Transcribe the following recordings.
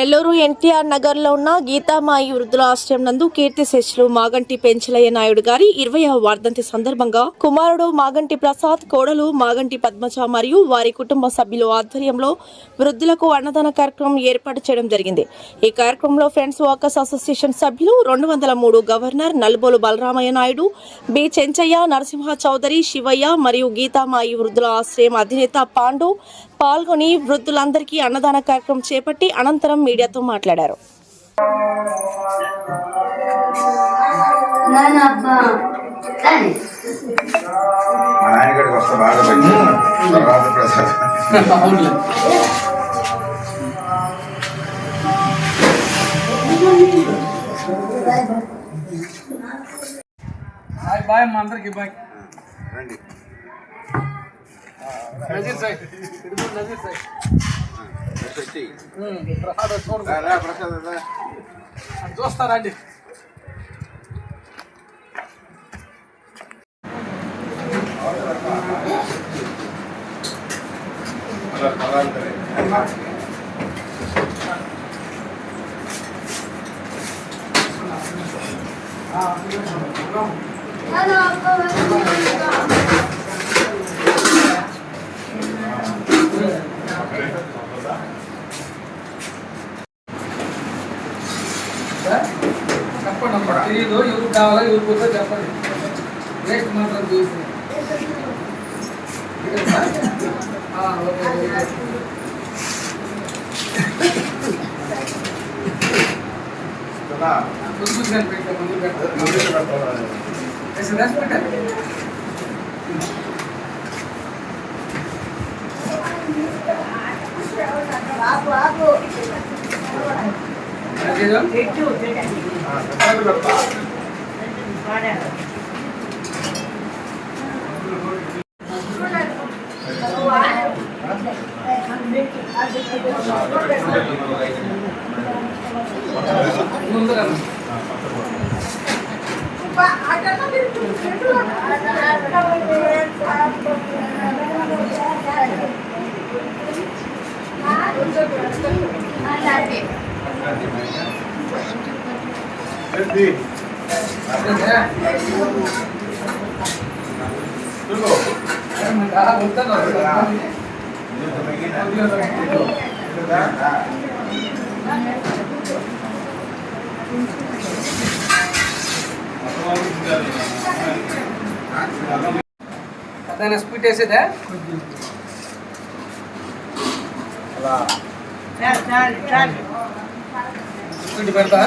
నెల్లూరు ఎన్టీఆర్ నగర్ లో ఉన్న గీతామాయి వృద్ధుల ఆశ్రయం నందు కీర్తిశేషులు మాగంటి పెంచలయ్య నాయుడు గారి 20వ వర్ధంతి సందర్భంగా కుమారుడు మాగంటి ప్రసాద్, కోడలు మాగంటి పద్మజ మరియు వారి కుటుంబ సభ్యుల ఆధ్వర్యంలో వృద్ధులకు అన్నదాన కార్యక్రమం ఏర్పాటు చేయడం జరిగింది. ఈ కార్యక్రమంలో ఫ్రెండ్స్ వాకర్స్ అసోసియేషన్ సభ్యులు 203 గవర్నర్ నల్బోలు బలరామయ్య నాయుడు, బి చెంచయ్య, నరసింహ చౌదరి, శివయ్య మరియు గీతామాయి వృద్ధుల ఆశ్రయం అధినేత పాండు పాల్గొని వృద్ధులందరికీ అన్నదాన కార్యక్రమం చేపట్టి అనంతరం మీడియాతో మాట్లాడారు. బాయ్ మా అందరికి బాయ్ నజీర్ సాయి నజీర్ సాయి చూస్తారండి. చెప్పండి అమ్మా, తెలీదు ఎవరు కావాలా ఎవరు పోతే చెప్పండి. వేస్ట్ మాత్రం చూసి అతను స్పీడ్ వేసేదా స్పీడ్ పెడతా.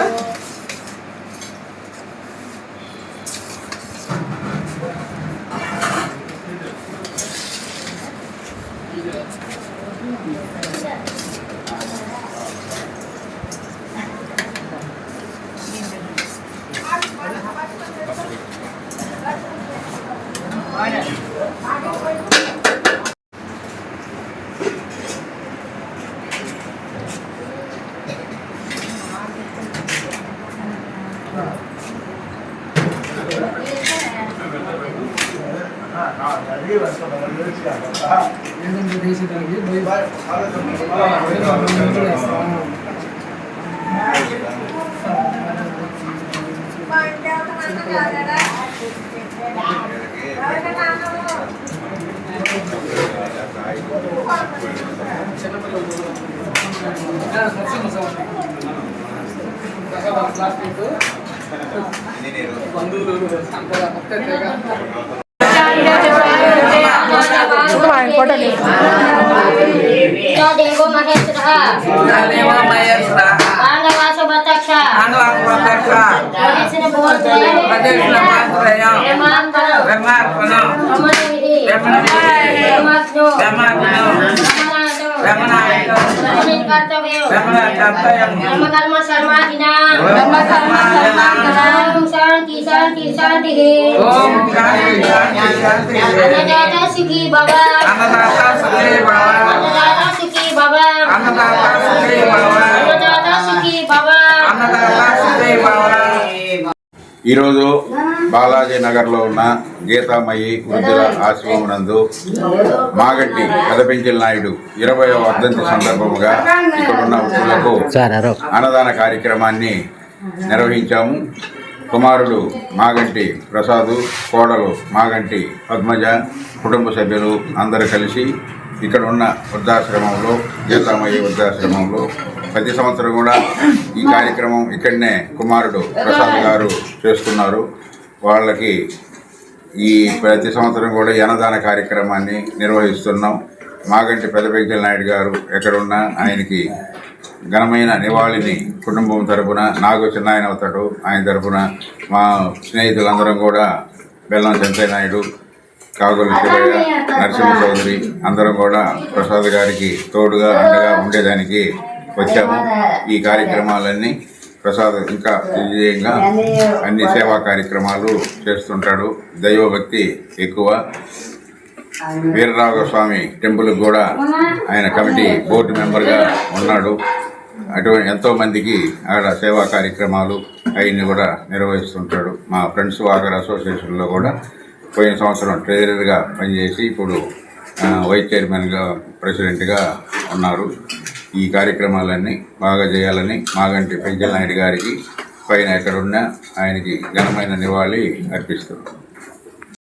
ఈరోజు బాలాజీ నగర్లో ఉన్న గీతామయి వృద్ధుల ఆశ్రమం నందు మాగంటి పెదపెంచిల నాయుడు 20వ వర్ధంతి సందర్భముగా ఇక్కడున్న వృద్ధులకు అన్నదాన కార్యక్రమాన్ని నిర్వహించాము. కుమారుడు మాగంటి ప్రసాదు, కోడలు మాగంటి పద్మజ, కుటుంబ సభ్యులు అందరూ కలిసి ఇక్కడ ఉన్న వృద్ధాశ్రమంలో, గీతామయ్య వృద్ధాశ్రమంలో ప్రతి సంవత్సరం కూడా ఈ కార్యక్రమం ఇక్కడనే కుమారుడు ప్రసాద్ గారు చేస్తున్నారు. వాళ్ళకి ఈ ప్రతి సంవత్సరం కూడా ఈ అన్నదాన కార్యక్రమాన్ని నిర్వహిస్తున్నాం. మాగంటి పెదపెంచిల నాయుడు గారు ఎక్కడున్నా ఆయనకి ఘనమైన నివాళిని కుటుంబం తరపున, నాకు చిన్నాయన అవుతాడు, ఆయన తరపున మా స్నేహితులందరం కూడా బెల్లం చెంచయ్య నాయుడు, కాగుల శివయ్య, నరసింహ చౌదరి అందరం కూడా ప్రసాద్ గారికి తోడుగా అండగా ఉండేదానికి వచ్చాము. ఈ కార్యక్రమాలన్నీ ప్రసాద్ ఇంకా విజయంగా అన్ని సేవా కార్యక్రమాలు చేస్తుంటాడు. దైవభక్తి ఎక్కువ. వీరరాఘవస్వామి టెంపుల్కి కూడా ఆయన కమిటీ బోర్డు మెంబర్గా ఉన్నాడు. అటువంటి ఎంతోమందికి అక్కడ సేవా కార్యక్రమాలు అవన్నీ కూడా నిర్వహిస్తుంటాడు. మా ఫ్రెండ్స్ వాకర్ అసోసియేషన్లో కూడా పోయిన సంవత్సరం ట్రెజరర్గా పనిచేసి ఇప్పుడు వైస్ చైర్మన్గా, ప్రెసిడెంట్గా ఉన్నారు. ఈ కార్యక్రమాలన్నీ బాగా చేయాలని మాగంటి పెంచిల నాయుడు గారికి పైన ఎక్కడున్నా ఆయనకి ఘనమైన నివాళి అర్పిస్తున్నాం.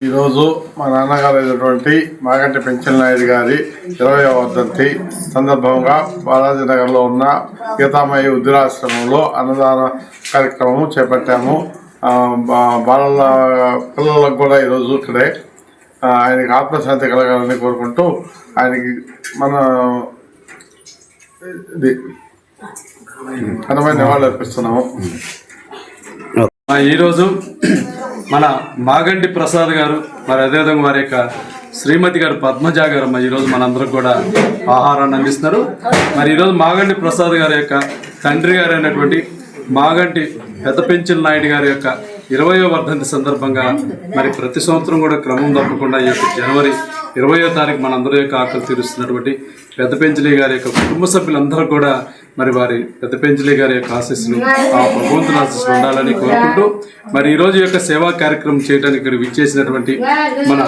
ఈరోజు మా నాన్నగారు అయినటువంటి మాగంటి పెంచిల నాయుడు గారి 20వ వర్ధంతి సందర్భంగా బాలాజీ నగర్లో ఉన్న గీతామయ్య వృద్ధాశ్రమంలో అన్నదాన కార్యక్రమం చేపట్టాము. పిల్లలకు కూడా ఈరోజు ఇక్కడే ఆయనకి ఆత్మశాంతి కలగాలని కోరుకుంటూ ఆయనకి మన ఇది ఘనమైన నివాళులు అర్పిస్తున్నాము. ఈరోజు మన మాగంటి ప్రసాద్ గారు, మరి అదేవిధంగా వారి యొక్క శ్రీమతి గారు పద్మజ గారు ఈరోజు మనందరికి కూడా ఆహారాన్ని అందిస్తున్నారు. మరి ఈరోజు మాగంటి ప్రసాద్ గారి యొక్క తండ్రి గారు అయినటువంటి మాగంటి పెదపెంచిల నాయుడు గారి యొక్క 20వ వర్ధంతి సందర్భంగా మరి ప్రతి సంవత్సరం కూడా క్రమం తప్పకుండా ఈ యొక్క జనవరి 20వ తారీఖు మనందరి యొక్క ఆకలి తీరుస్తున్నటువంటి పెదపెంచిలి గారి యొక్క కుటుంబ సభ్యులందరూ కూడా మరి వారి పెదపెంచిలి గారి యొక్క ఆశీస్సులు, ఆ భగవంతుని ఆశీస్సులు ఉండాలని కోరుకుంటూ మరి ఈరోజు యొక్క సేవా కార్యక్రమం చేయడానికి ఇక్కడ విచ్చేసినటువంటి మన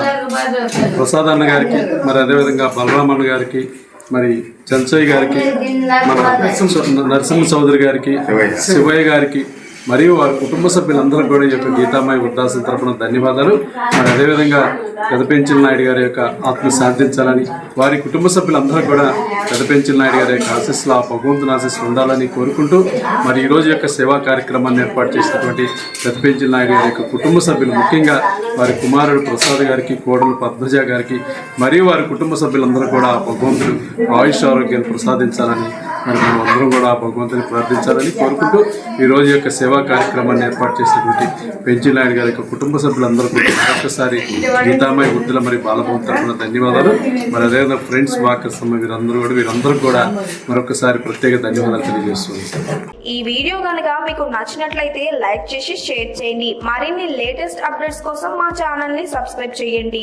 ప్రసాద్ అన్న గారికి, మరి అదేవిధంగా బలరామన్న గారికి, మరి చెంచయ్య గారికి, మన నరసింహ చౌదరి గారికి, శివయ్య గారికి మరియు వారి కుటుంబ సభ్యులందరూ కూడా ఈ యొక్క గీతామయ్య వృద్ధాశ్రమం తరపున ధన్యవాదాలు. మరి అదేవిధంగా పెదపెంచిల నాయుడు గారి యొక్క ఆత్మ శాంతించాలని, వారి కుటుంబ సభ్యులందరూ కూడా పెదపెంచిల నాయుడు గారి యొక్క ఆశీస్సులు, ఆ భగవంతుని ఆశీస్సులు ఉండాలని కోరుకుంటూ మరి ఈరోజు యొక్క సేవా కార్యక్రమాన్ని ఏర్పాటు చేసినటువంటి పెదపెంచిల నాయుడు గారి యొక్క కుటుంబ సభ్యులు, ముఖ్యంగా వారి కుమారుడు ప్రసాద్ గారికి, కోడలు పద్మజ గారికి మరియు వారి కుటుంబ సభ్యులందరూ కూడా ఆ భగవంతుడు ఆయుష్ ఆరోగ్యాన్ని ప్రసాదించాలని, మరి మనం అందరం కూడా ఆ భగవంతుని ప్రార్థించాలని కోరుకుంటూ ఈరోజు యొక్క సేవా కార్యక్రమాన్ని ఏర్పాటు చేసినటువంటి పెంచిల నాయుడు గారి యొక్క కుటుంబ సభ్యులందరూ కూడా మరొకసారి గీతామయ్య వృద్ధుల మరి బాలభవన్ తరఫున ధన్యవాదాలు. మరి అదేవిధంగా ఫ్రెండ్స్ వాకర్స్ వీరందరూ కూడా మరొకసారి ప్రత్యేక ధన్యవాదాలు తెలియజేస్తున్నారు. ఈ వీడియో కనుక మీకు నచ్చినట్లయితే లైక్ చేసి షేర్ చేయండి. మరిన్ని లేటెస్ట్ అప్డేట్స్ కోసం మా ఛానల్ ని సబ్స్క్రైబ్ చేయండి.